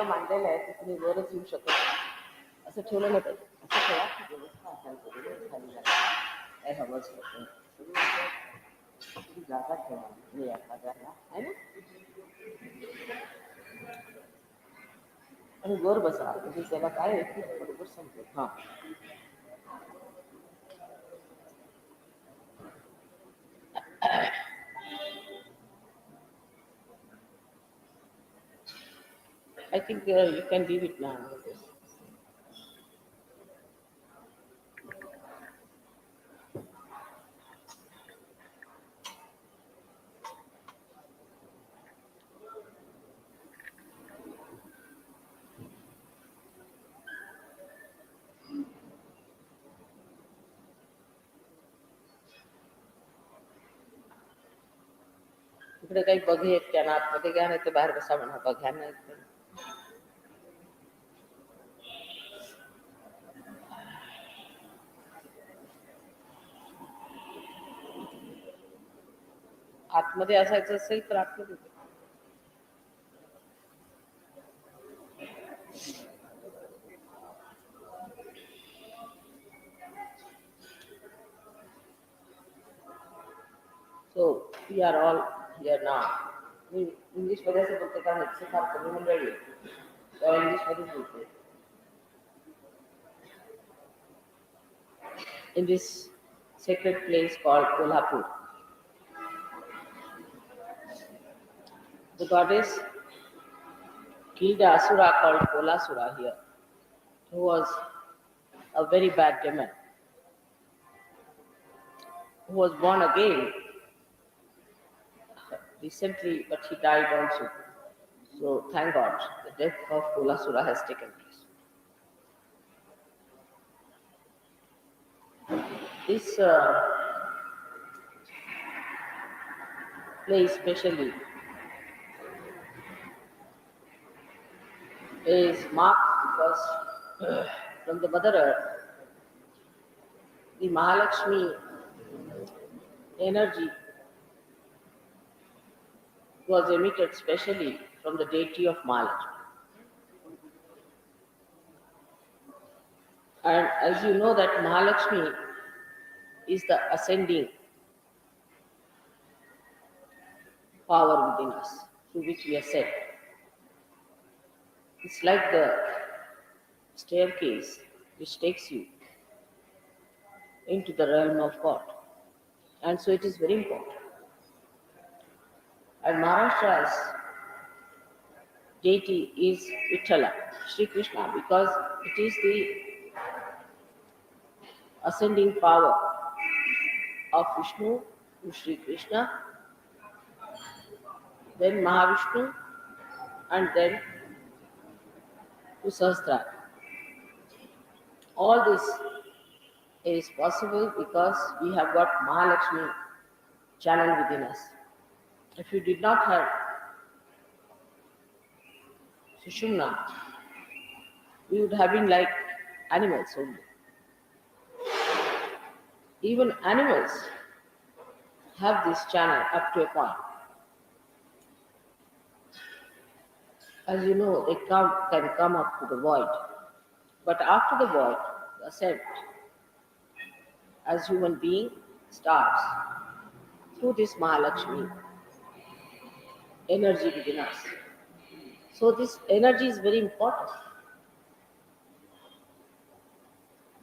मांडलेलं आहे की तुम्ही वरच येऊ शकत नाही असं ठेवलं नाही पाहिजे. असं ठेवा की व्यवस्था असायला पाहिजे, खाली जागा काय हवंच होतं जागा ठेवा मी या जागा आहे ना. आणि वर बसा म्हणजे त्याला काय आहे की बरोबर समजेल. हां I think you can leave it now. इकडे काही बघे आहेत त्यांना आतमध्ये घ्या नाही तर बाहेर बसा म्हणा बघ्या नाही. आतमध्ये असायचं असेल तर आतमध्ये. So we are all here now. मी इंग्लिशमध्ये असं बोलते का ह्याची फार कमी मंडळी तेव्हा इंग्लिशमध्येच बोलते. In this sacred place called Kolhapur, the goddess killed the asura called Kolasura here, who was a very bad demon, who was born again recently, but he died also. So thank God, the death of Kolasura has taken place. This place especially is marked because from the Mother Earth, the Mahalakshmi energy was emitted specially from the deity of Mahalakshmi. And as you know that Mahalakshmi is the ascending power within us through which we ascend. It's like the staircase which takes you into the realm of God. And so it is very important. And Maharashtra's deity is Vithala, Sri Krishna, because it is the ascending power of Vishnu to Sri Krishna, then Mahavishnu, and then to Sahasrara. All this is possible because we have got Mahalakshmi channel within us. If you did not have Sushumna, we would have been like animals only. Even animals have this channel up to a point. As you know, they can come up to the void. But after the void, the ascent, as human being, starts through this Mahalakshmi energy within us. So this energy is very important.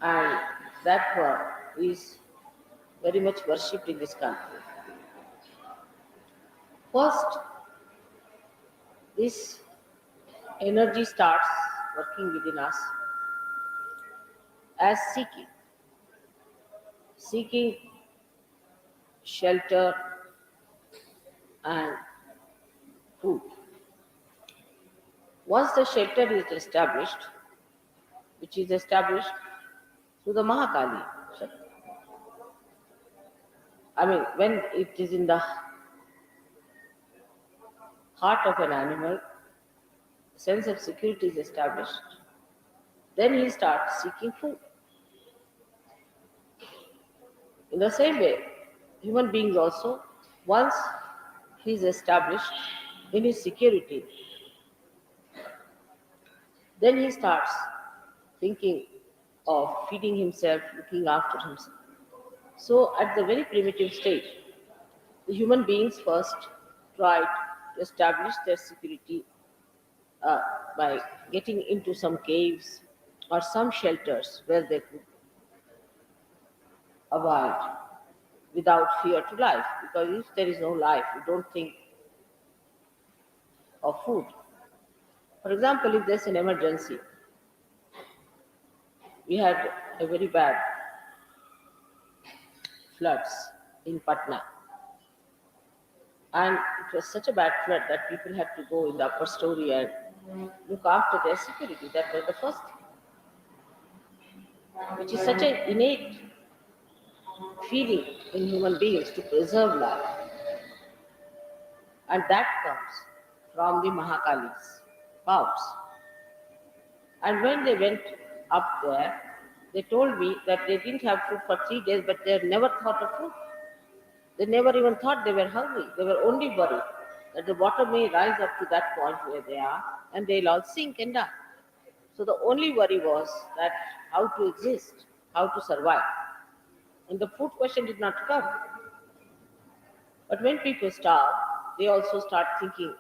And that one is very much worshipped in this country. First, this energy starts working within us as seeking shelter and food. Once the shelter is established, which is established through the Mahakali, I mean, when it is in the heart of an animal, sense of security is established, then he starts seeking food. In the same way, human beings also, once he is established in his security, Then he starts thinking of feeding himself, looking after himself. So, at the very primitive stage, the human beings first tried to establish their security uh, by getting into some caves or some shelters where they could abide without fear to life. Because if there is no life, you don't think of food. For example, if there's an emergency, we had a very bad floods in Patna, and it was such a bad flood that people had to go in the upper story and look after their security. That was the first thing, which is such an innate feeling in human beings to preserve life, and that comes from the Mahakali's powers. And when they went up there, they told me that they didn't have food for 3 days, but they had never thought of food. They never even thought they were hungry. They were only worried that the water may rise up to that point where they are and they'll all sink and die. So the only worry was that how to exist, how to survive. And the food question did not come. But when people starve, they also start thinking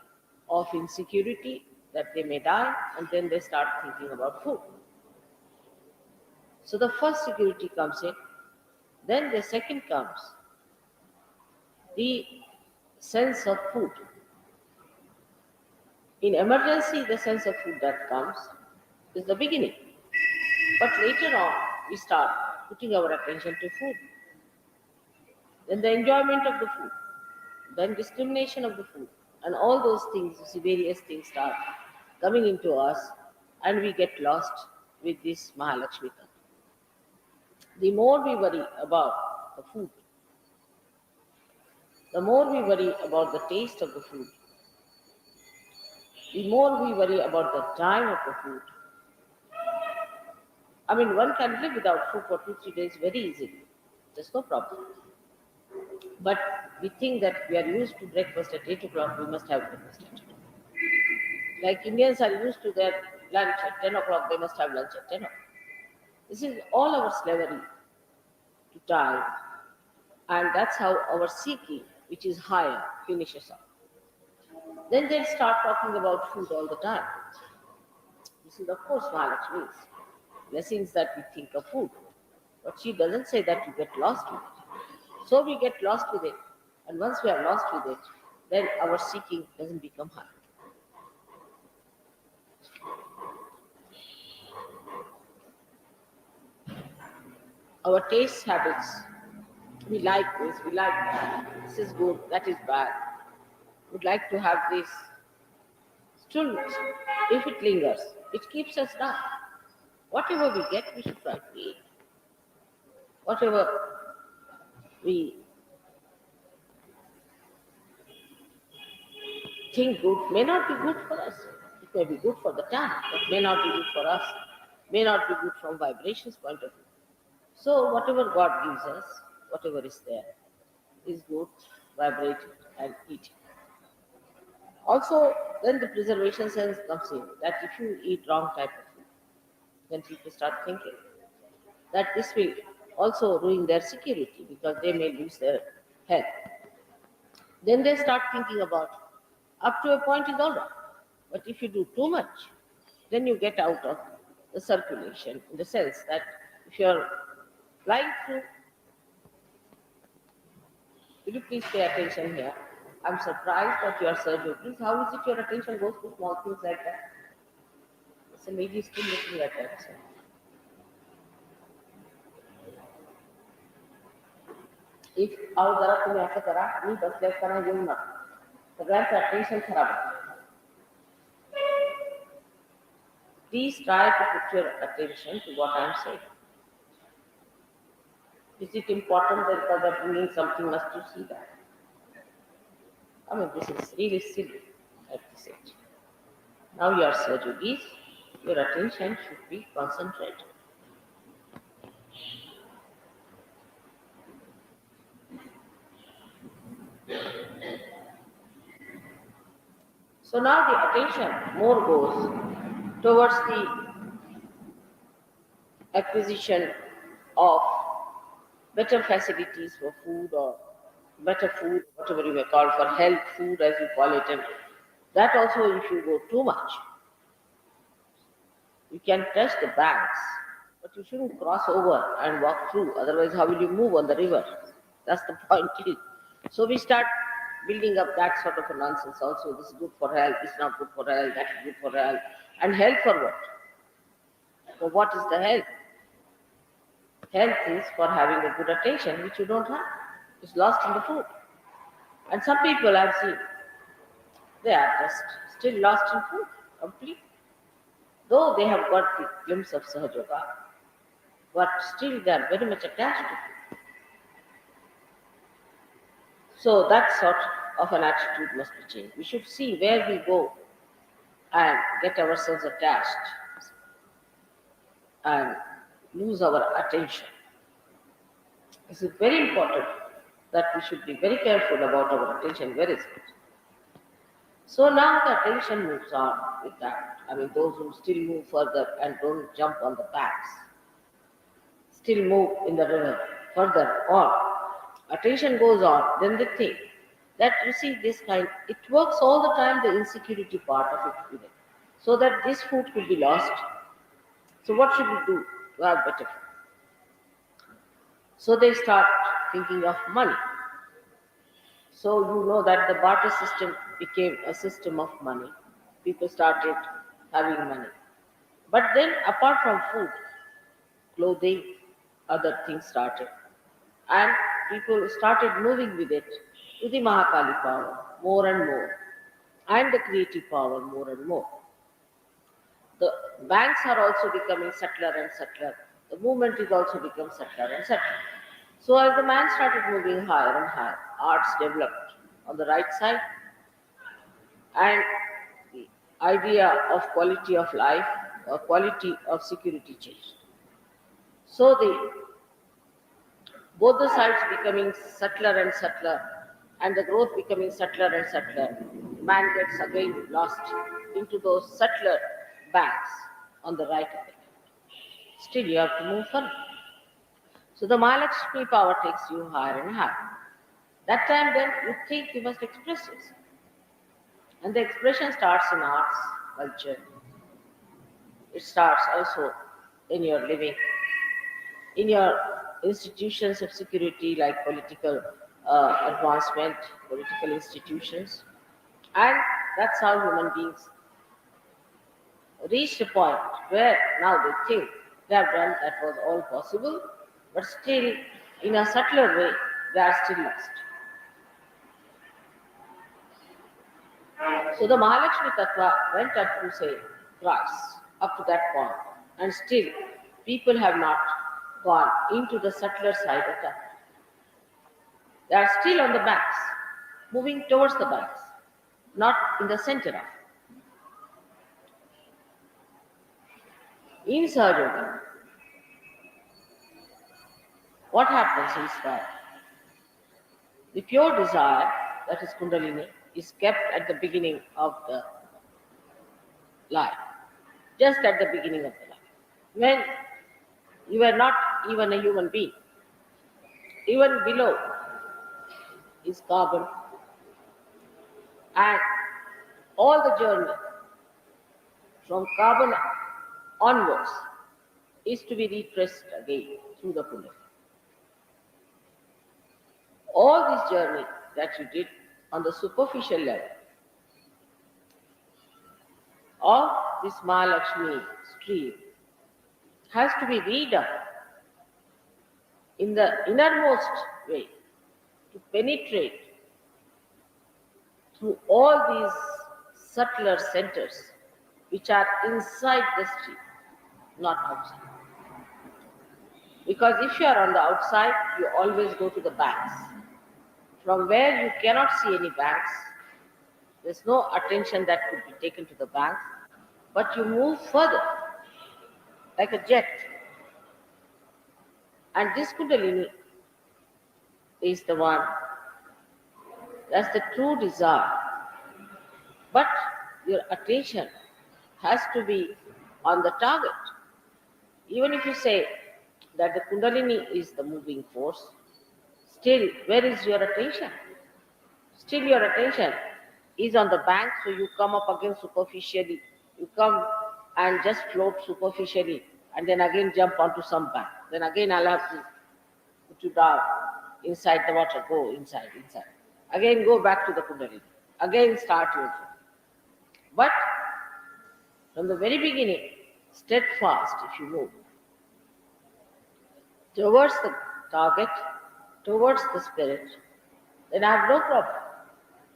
of insecurity, that they may die, and then they start thinking about food. So the first security comes in, then the second comes the sense of food. In emergency, the sense of food that comes is the beginning. But later on, we start putting our attention to food. Then the enjoyment of the food, then discrimination of the food, and all those things, you see, various things start coming into us, and we get lost with this Mahalakshmi. The more we worry about the food, the more we worry about the taste of the food, the more we worry about the time of the food. I mean, one can live without food for 2, 3 days very easily. There's no problem. But we think that we are used to breakfast at 8 o'clock, we must have breakfast at 8 o'clock. Like Indians are used to their lunch at 10 o'clock, they must have lunch at 10 o'clock. This is all our slavery to time, and that's how our seeking, which is higher, finishes up. Then they'll start talking about food all the time. This is, of course, Mahalakshmi's blessings that we think of food. But she doesn't say that you get lost with it. So we get lost with it. And once we are lost with it, then our seeking doesn't become high. Our taste habits, we like this, we like that. This is good, that is bad. Would like to have this. Still, if it lingers, it keeps us down. Whatever we get, we should try to eat. Whatever we think good may not be good for us. It may be good for the time, but may not be good for us, may not be good from vibrations point of view. So whatever God gives us, whatever is there, is good, vibrate it and eat it. Also, then the preservation sense comes in, that if you eat wrong type of food, then people start thinking that this will also ruin their security because they may lose their health. Then they start thinking about up to a point is all right. But if you do too much, then you get out of the circulation in the sense that if you're flying through, will you please pay attention here? I'm surprised at your surgery. Please, how is it your attention goes to small things like that? So lady is still looking at that. So. If our जरा तुम्ही असं करा मी बसल्या असताना येऊ नका सगळ्यांचं attention खराब होतं. Please try to put your attention to what I am saying. Is it important that because of doing something must you see that? I mean, this is really silly at this age. Now your surgery is, your attention should be concentrated. So now the attention more goes towards the acquisition of better facilities for food or better food, whatever you may call, for health food as you call it, and that also if you go too much, you can touch the banks, but you shouldn't cross over and walk through. Otherwise, how will you move on the river? That's the point. So we start building up that sort of a nonsense also. This is good for health, this is not good for health, that is good for health. And health for what? So what is the health? Health is for having a good attention, which you don't have. It's lost in the food. And some people I've seen, they are just still lost in food completely. Though they have got the glimpse of Sahaja Yoga, but still they are very much attached to it. So that sort of an attitude must be changed. We should see where we go and get ourselves attached and lose our attention. This is very important that we should be very careful about our attention. Where is it? So now the attention moves on with that. I mean, those who still move further and don't jump on the banks, still move in the river further on. Attention goes on, then they think that you see this kind, it works all the time, the insecurity part of it with it. So that this food could be lost. So what should we do to have better food? So they start thinking of money. So you know that the barter system became a system of money. People started having money. But then apart from food, clothing, other things started. And people started moving with it to the Mahakali power more and more, and the creative power more and more. The banks are also becoming subtler and subtler. The movement is also become subtler and subtler. So as the man started moving higher and higher, arts developed on the right side, and the idea of quality of life or quality of security changed. So both the sides becoming subtler and subtler, and the growth becoming subtler and subtler, man gets again lost into those subtler banks on the right of it. Still, you have to move further. So the Mahalakshmi power takes you higher and higher. That time, then you think you must express yourself, and the expression starts in arts, culture. It starts also in your living, in your institutions of security like political advancement, political institutions. And that's how human beings reach a point where now they think they have done that was all possible, but still, in a subtler way, they are still lost. So the Mahalakshmi Tattva went up to say thrice, up to that point, and still people have not gone into the subtler side of that. They are still on the banks, moving towards the banks, not in the center of. In Sahaja Yoga, what happens is that the pure desire, that is Kundalini, is kept at the beginning of the life, just at the beginning of the life. When you are not even a human being, even below is carbon, and all the journey from carbon onwards is to be retraced again through the Puja. All this journey that you did on the superficial level of this Mahalakshmi stream has to be redone in the innermost way to penetrate through all these subtler centers which are inside the stream, not outside. Because if you are on the outside, you always go to the banks. From where you cannot see any banks, there's no attention that could be taken to the banks, but you move further like a jet. And this Kundalini is the one, that's the true desire. But your attention has to be on the target. Even if you say that the Kundalini is the moving force, still, where is your attention? Still, your attention is on the bank, so you come up again superficially. You come and just float superficially, and then again jump onto some bank. Then again, I'll have to put you down inside the water. Go inside, inside. Again, go back to the Kundalini. Again, start your flow. But from the very beginning, steadfast if you move towards the target, towards the spirit, then I have no problem.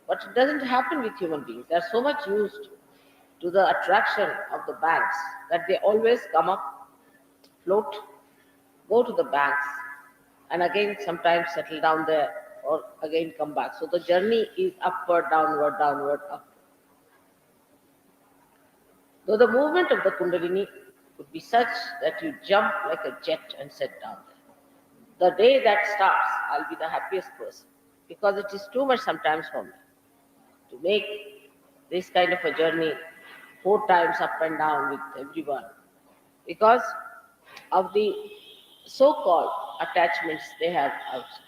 But it doesn't happen with human beings. They are so much used to the attraction of the banks that they always come up, float, go to the banks, and again sometimes settle down there or again come back. So the journey is upward, downward, downward, upward. Though the movement of the Kundalini would be such that you jump like a jet and set down there. The day that starts, I'll be the happiest person because it is too much sometimes for me to make this kind of a journey 4 times up and down with everyone because of the so-called attachments they have outside.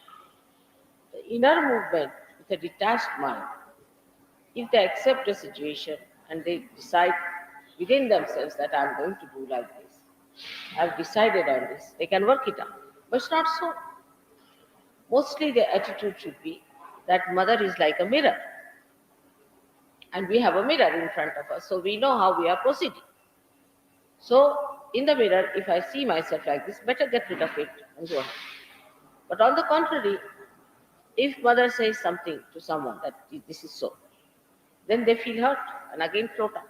The inner movement with a detached mind, if they accept a situation and they decide within themselves that I'm going to do like this, I've decided on this, they can work it out. But it's not so. Mostly the attitude should be that mother is like a mirror. And we have a mirror in front of us, so we know how we are proceeding. So, in the mirror, if I see myself like this, better get rid of it and go ahead. But on the contrary, if mother says something to someone that this is so, then they feel hurt and again float up.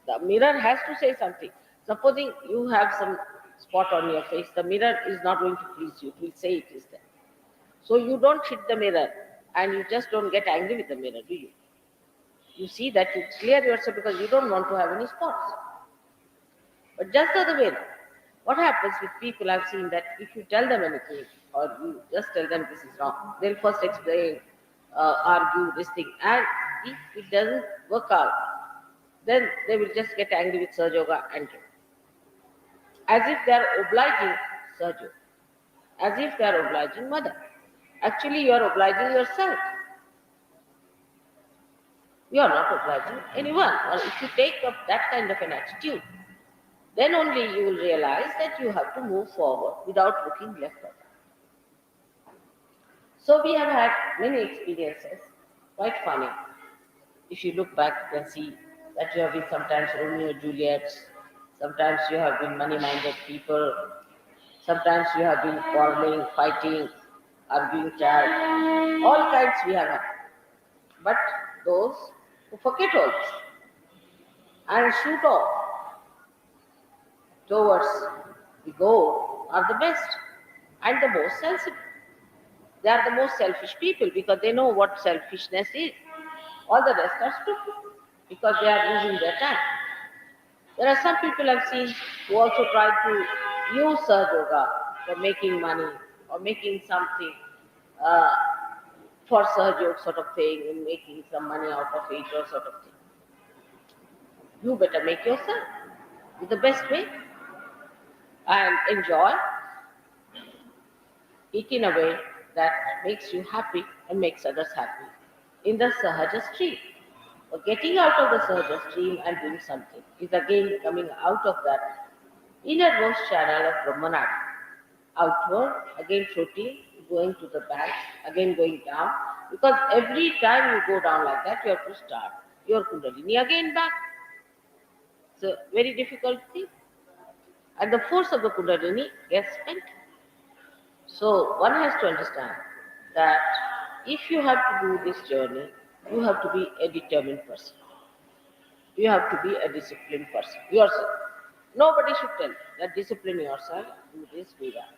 The mirror has to say something. Supposing you have some spot on your face, the mirror is not going to please you. It will say it is there. So you don't hit the mirror and you just don't get angry with the mirror, do you? You see that you clear yourself because you don't want to have any spots. But just the other way, what happens with people, I've seen that if you tell them anything or you just tell them this is wrong, they'll first explain, argue this thing. And if it doesn't work out, then they will just get angry with Sahaja Yoga and as if they are obliging Sahaja Yoga, as if they are obliging mother. Actually, you are obliging yourself. You are not obliging anyone. Or if you take up that kind of an attitude, then only you will realize that you have to move forward without looking left or right. So we have had many experiences, quite funny. If you look back, you can see that you have been sometimes Romeo and Juliets, sometimes you have been money-minded people, sometimes you have been quarreling, fighting, arguing, child, all kinds we have had. But those who forget all this and shoot off towards the goal are the best and the most sensible. They are the most selfish people because they know what selfishness is. All the rest are stupid because they are losing their time. There are some people I've seen who also try to use Sahaja Yoga for making money or making something for Sahaja Yoga sort of thing and making some money out of it or sort of thing. You better make yourself the best way and enjoy it in a way that makes you happy and makes others happy in the Sahaja stream. But getting out of the Sahaja stream and doing something is again coming out of that innermost channel of Brahmanadi. Outward, again floating, going to the back, again going down. Because every time you go down like that, you have to start your Kundalini again back. It's a very difficult thing. And the force of the Kundalini gets spent. So one has to understand that if you have to do this journey, you have to be a determined person. You have to be a disciplined person yourself. Nobody should tell you that discipline yourself, do this, do that.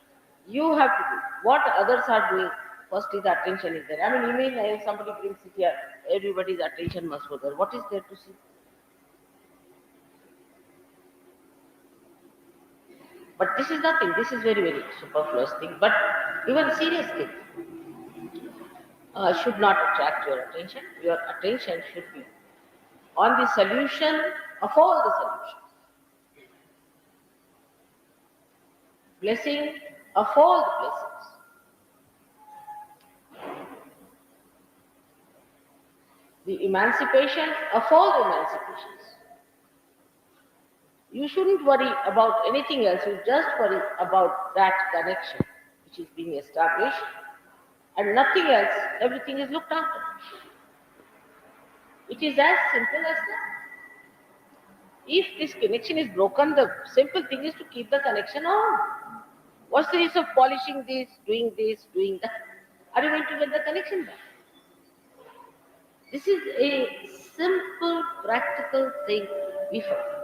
You have to do what others are doing. Firstly, the attention is there. I mean, imagine if somebody brings it here, everybody's attention must go there. What is there to see? But this is nothing. This is very, very superfluous thing. But even serious thing should not attract your attention. Your attention should be on the solution of all the solutions, blessing of all the blessings. The emancipation of all the emancipations. You shouldn't worry about anything else, you just worry about that connection which is being established, and nothing else, everything is looked after. It is as simple as that. If this connection is broken, the simple thing is to keep the connection on. What's the use of polishing this, doing that? Are you going to get the connection back? This is a simple, practical thing we follow.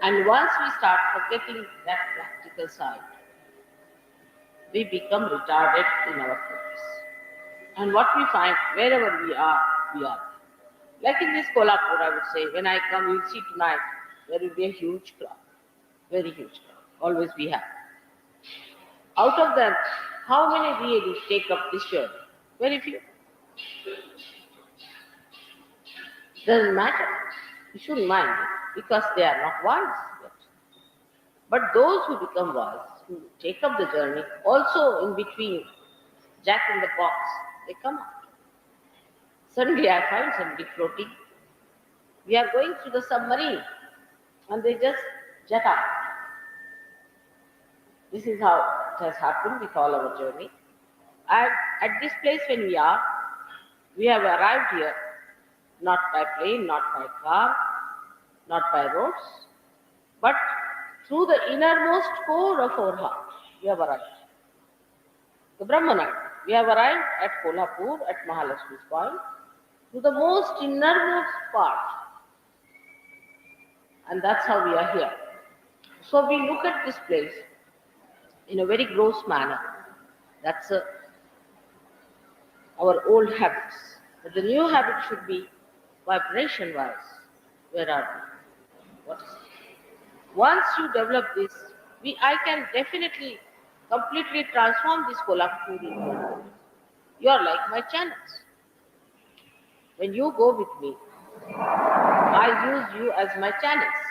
And once we start forgetting that practical side, we become retarded in our progress. And what we find, wherever we are, we are. Like in this Kolhapur, I would say, when I come, you'll see tonight, there will be a huge crowd, very huge crowd, always we have. Out of them, how many really take up this journey? Very few. Doesn't matter. You shouldn't mind it, because they are not wise yet. But those who become wise, who take up the journey, also in between, Jack in the box, they come out. Suddenly I find somebody floating. We are going through the submarine, and they just jet out. This is how it has happened with all our journey. And at this place when we have arrived here, not by plane, not by car, not by roads, but through the innermost core of our heart, we have arrived. The Brahmanite. We have arrived at Kolhapur, at Mahalakshmi's point, to the most innermost part. And that's how we are here. So we look at this place in a very gross manner. That's our old habits. But the new habit should be vibration-wise. Where are we? What is it? Once you develop this, I can definitely completely transform this Kolhapur into. You are like my channels. When you go with me, I use you as my channels.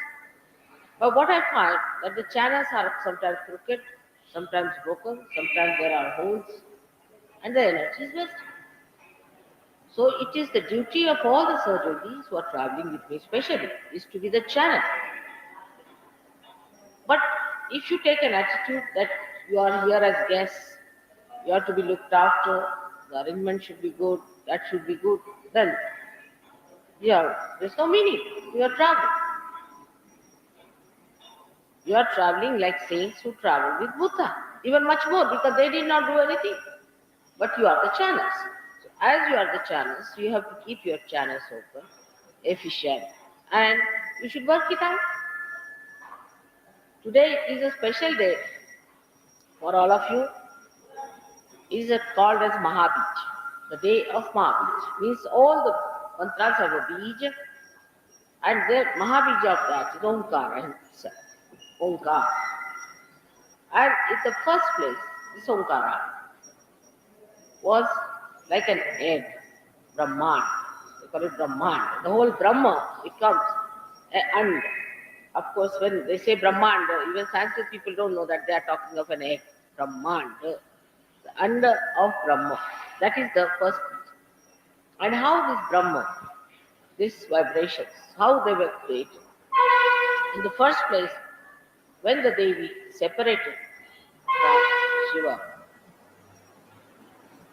But what I find that the channels are sometimes crooked, sometimes broken, sometimes there are holes, and the energy is wasted. So it is the duty of all the surgeons who are traveling with me especially, is to be the channel. But if you take an attitude that you are here as guests, you are to be looked after, the arrangement should be good, that should be good, then there's no meaning. You are traveling. You are traveling like saints who travel with Buddha, even much more, because they did not do anything. But you are the channels. So as you are the channels, you have to keep your channels open, efficient, and you should work it out. Today is a special day for all of you. It is called as Mahabij, the day of Mahabij. Means all the mantras have a bij, and the Mahabij of that is Omkara himself. Omkara. And in the first place, this Omkara was like an egg, Brahman. They call it Brahman. The whole Brahma becomes an and. Of course, when they say Brahman, even Sanskrit people don't know that they are talking of an egg. Brahman, the under of Brahma. That is the first piece. And how this Brahma, these vibrations, how they were created. In the first place, when the Devi separated from Shiva,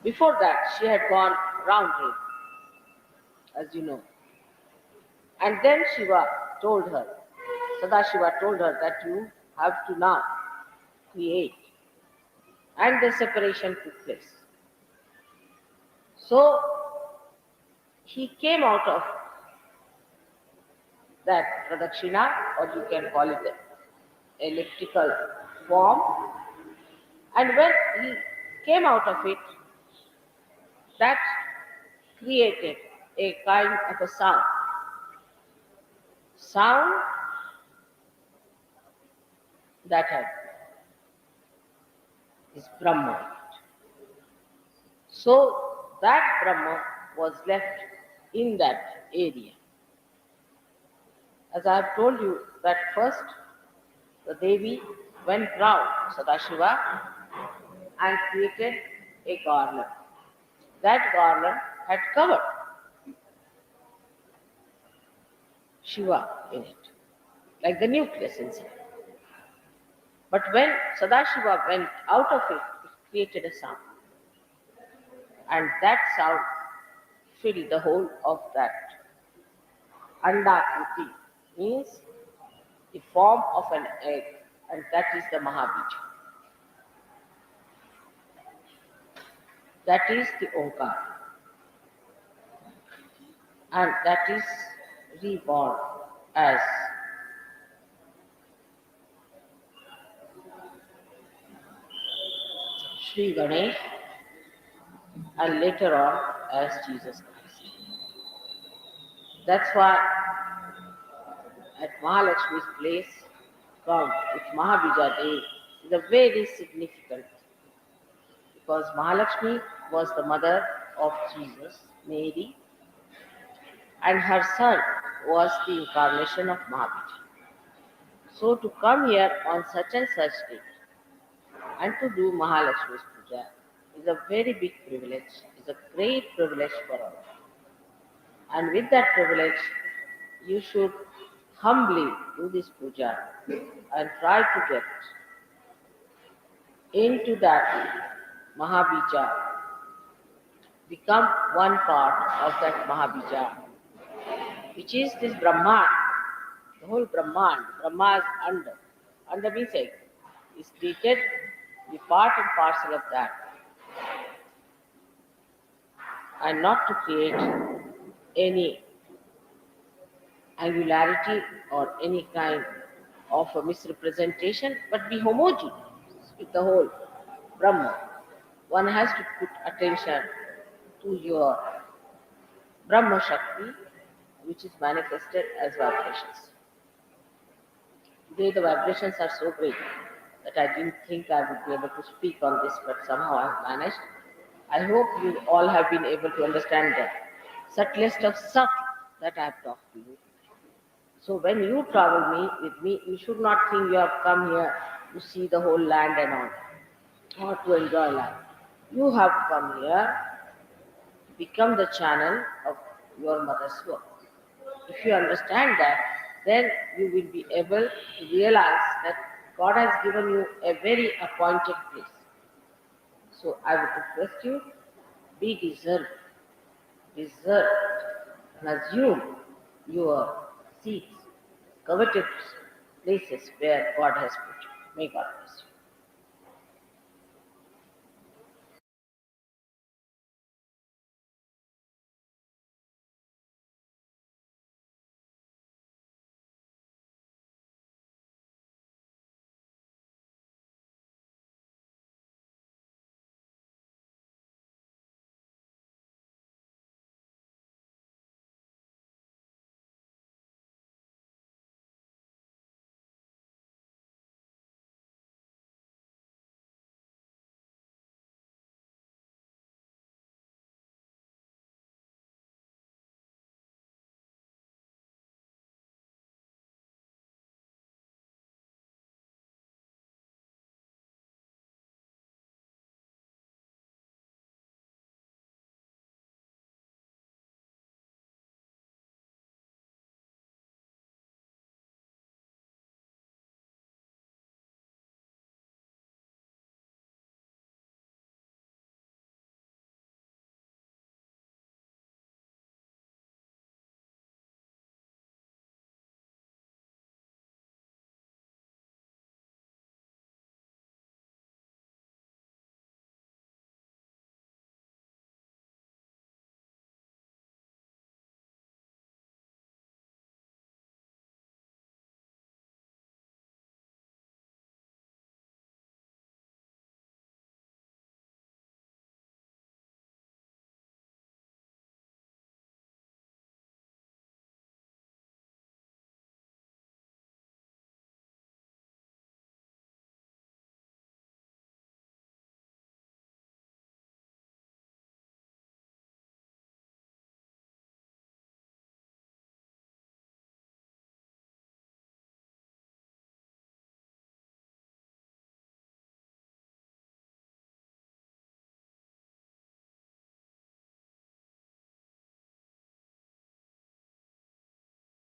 before that she had gone round him, as you know. And then Shiva told her, Sadashiva told her that you have to now create. And the separation took place. So he came out of that Pradakshina, or you can call it an elliptical form. And when he came out of it, that created a kind of a sound. Sound that had is Brahma. So that Brahma was left in that area. As I have told you that first the Devi went round Sadashiva and created a garland. That garland had covered Shiva in it, like the nucleus inside. But when Sadashiva went out of it, it created a sound. And that sound filled the whole of that Andakriti, means the form of an egg, and that is the Mahabija. That is the Omkar. And that is reborn as Sri Ganesh and later on as Jesus Christ. That's why at Mahalakshmi's place, come with Mahabija Day is a very significant, because Mahalakshmi was the mother of Jesus, Mary, and her son was the incarnation of Mahabija. So to come here on such and such day and to do Mahalakshmi's Puja is a very big privilege, is a great privilege for all. And with that privilege, you should humbly do this puja and try to get into that Mahabija, become one part of that Mahabija, which is this Brahman, the whole Brahman. Brahma is under. Under means egg. Is treated, the part and parcel of that, and not to create any angularity or any kind of a misrepresentation, but be homogeneous with the whole Brahma. One has to put attention to your Brahma Shakti, which is manifested as vibrations. Today the vibrations are so great that I didn't think I would be able to speak on this, but somehow I have managed. I hope you all have been able to understand the subtlest of subtle that I have talked to you. So when you travel with me, you should not think you have come here to see the whole land and all, or to enjoy life. You have come here to become the channel of your mother's work. If you understand that, then you will be able to realize that God has given you a very appointed place. So I would request you, be deserve, and assume your seats, coveted places where God has put you. May God bless you.